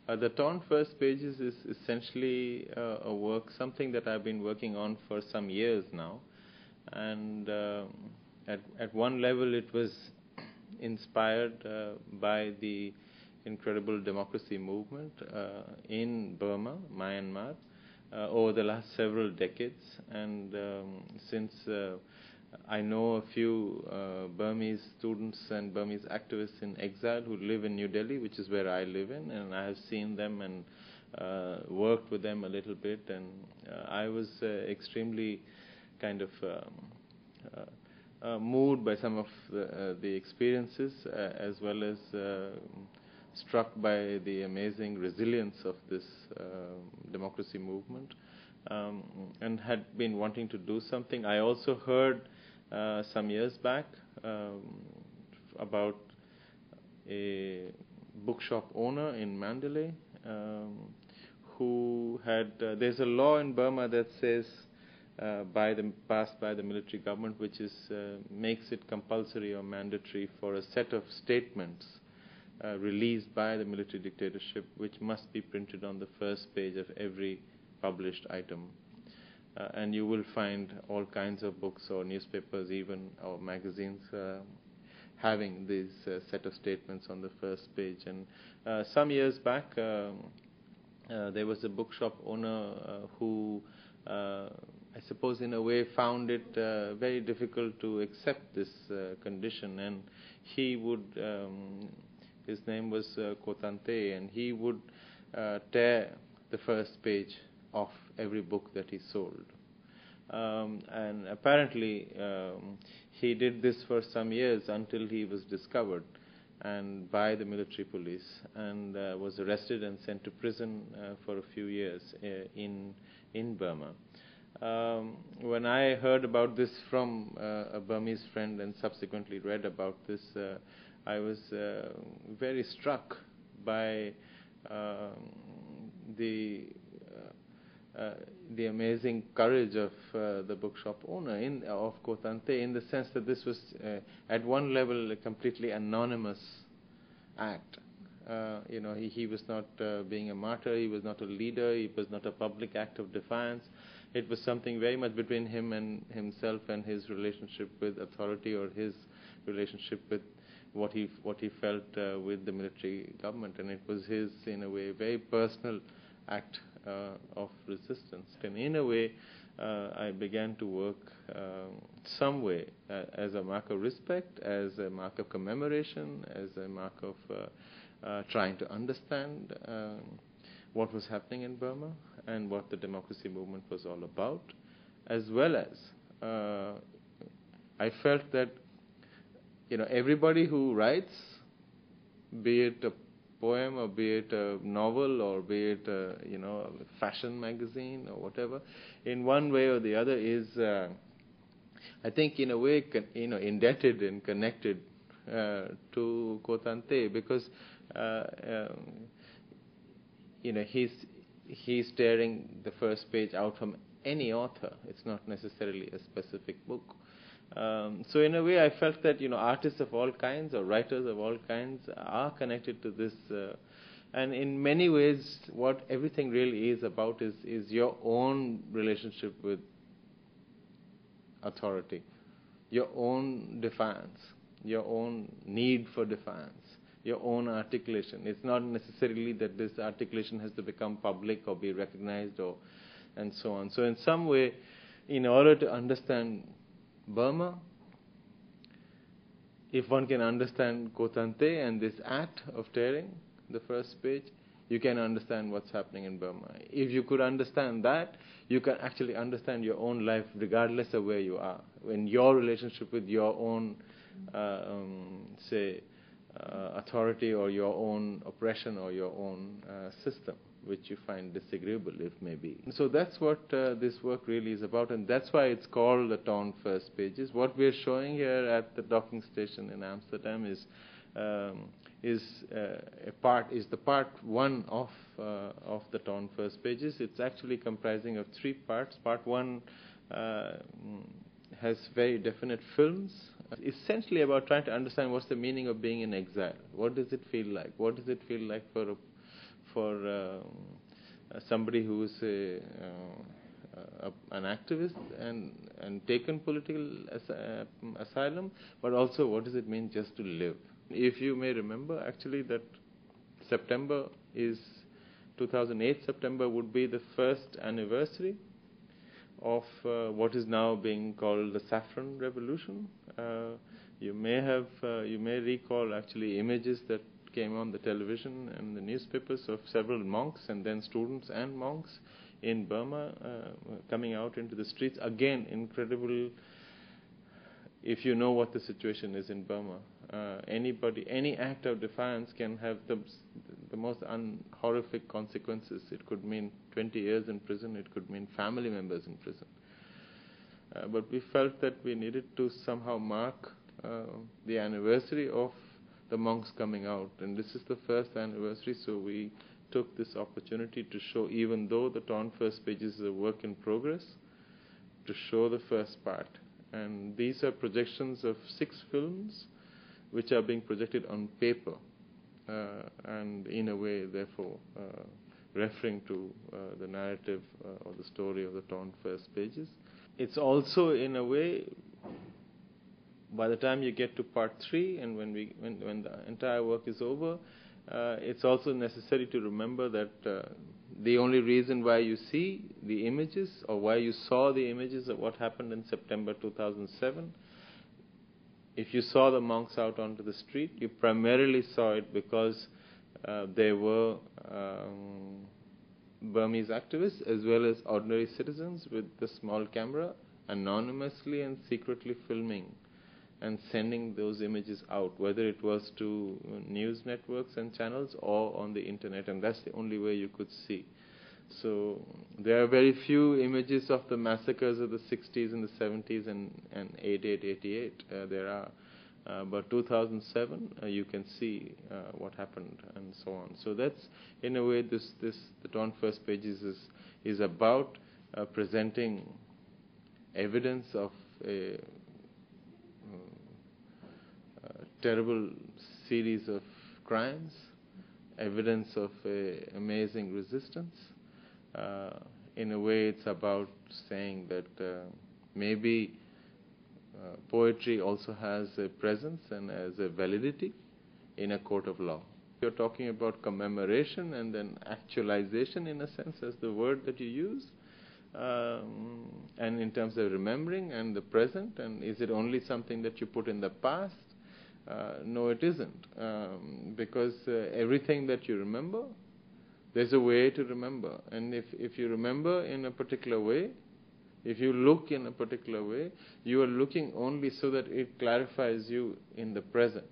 The torn first pages is essentially a work, something that I've been working on for some years now. And at one level it was inspired by the incredible democracy movement in Burma, Myanmar, over the last several decades. And since I know a few Burmese students and Burmese activists in exile who live in New Delhi, which is where I live in, and I have seen them and worked with them a little bit, and I was extremely kind of moved by some of the experiences, as well as struck by the amazing resilience of this democracy movement, and had been wanting to do something. I also heard some years back about a bookshop owner in Mandalay who had there's a law in Burma that says passed by the military government, which is makes it compulsory or mandatory for a set of statements released by the military dictatorship, which must be printed on the first page of every published item. And you will find all kinds of books or newspapers, even or magazines, having this set of statements on the first page. And some years back, there was a bookshop owner who, I suppose, in a way, found it very difficult to accept this condition. And he would, his name was Kotante, and he would tear the first page off every book that he sold. And apparently he did this for some years until he was discovered and by the military police, and was arrested and sent to prison for a few years in Burma. When I heard about this from a Burmese friend and subsequently read about this, I was very struck by the amazing courage of the bookshop owner of Kotante, in the sense that this was at one level a completely anonymous act. He was not being a martyr, he was not a leader, he was not a public act of defiance. It was something very much between him and himself and his relationship with authority, or his relationship with what he felt with the military government. And it was his, in a way, very personal act of resistance. And in a way, I began to work some way as a mark of respect, as a mark of commemoration, as a mark of trying to understand what was happening in Burma and what the democracy movement was all about, as well as I felt that everybody who writes, be it a poem or be it a novel or be it a fashion magazine or whatever, in one way or the other is I think in a way indebted and connected to Kotante, because he's tearing the first page out from any author. It's not necessarily a specific book. So in a way, I felt that artists of all kinds or writers of all kinds are connected to this, and in many ways, what everything really is about is your own relationship with authority, your own defiance, your own need for defiance, your own articulation. It's not necessarily that this articulation has to become public or be recognized and so on. So in some way, in order to understand Burma, if one can understand Kotante and this act of tearing the first page, you can understand what's happening in Burma. If you could understand that, you can actually understand your own life regardless of where you are, in your relationship with your own, authority or your own oppression or your own system, which you find disagreeable, if maybe. So that's what this work really is about, and that's why it's called the Torn First Pages. What we're showing here at the docking station in Amsterdam is the part one of the Torn First Pages. It's actually comprising of three parts. Part one has very definite films, essentially about trying to understand what's the meaning of being in exile. What does it feel like? What does it feel like for for somebody who is an activist and taken political asylum, but also what does it mean just to live? If you may remember, actually, that September is 2008. September would be the first anniversary of what is now being called the Saffron Revolution. You may recall actually images that came on the television and the newspapers of several monks and then students and monks in Burma coming out into the streets. Again, incredible. If you know what the situation is in Burma, any act of defiance can have the most horrific consequences. It could mean 20 years in prison. It could mean family members in prison. But we felt that we needed to somehow mark the anniversary of the monks coming out. And this is the first anniversary, so we took this opportunity to show, even though the torn first pages is a work in progress, to show the first part. And these are projections of 6 films which are being projected on paper and in a way, therefore, referring to the narrative or the story of the torn first pages. It's also, in a way, by the time you get to part 3 and when the entire work is over, it's also necessary to remember that the only reason why you see the images or why you saw the images of what happened in September 2007, if you saw the monks out onto the street, you primarily saw it because they were Burmese activists as well as ordinary citizens with the small camera, anonymously and secretly filming and sending those images out, whether it was to news networks and channels or on the internet, and that's the only way you could see. So there are very few images of the massacres of the 60s and the 70s and 88, 88. There are, but 2007 you can see what happened and so on. So that's, in a way, the torn first pages is about presenting evidence of a terrible series of crimes, evidence of amazing resistance. In a way, it's about saying that maybe poetry also has a presence and has a validity in a court of law. You're talking about commemoration and then actualization, in a sense, as the word that you use. And in terms of remembering and the present, and is it only something that you put in the past? No, it isn't, because everything that you remember, there's a way to remember. And if you remember in a particular way, if you look in a particular way, you are looking only so that it clarifies you in the present.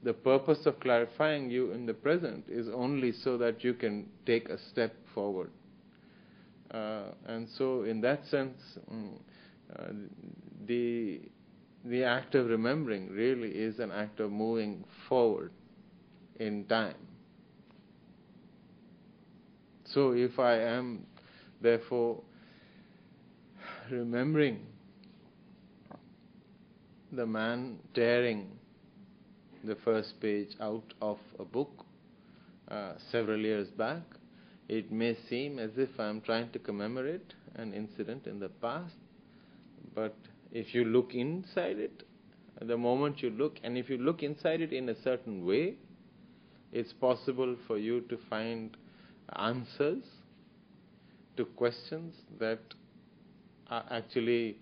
The purpose of clarifying you in the present is only so that you can take a step forward. And so in that sense, the act of remembering really is an act of moving forward in time. So if I am, therefore, remembering the man tearing the first page out of a book several years back, it may seem as if I am trying to commemorate an incident in the past, but if you look inside it, the moment you look, and if you look inside it in a certain way, it's possible for you to find answers to questions that are actually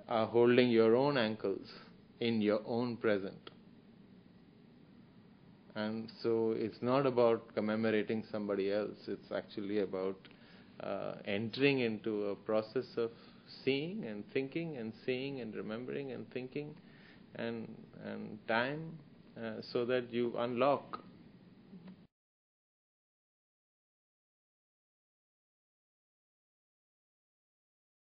holding your own ankles in your own present. And so it's not about commemorating somebody else, it's actually about entering into a process of seeing and thinking and seeing and remembering and thinking and time, so that you unlock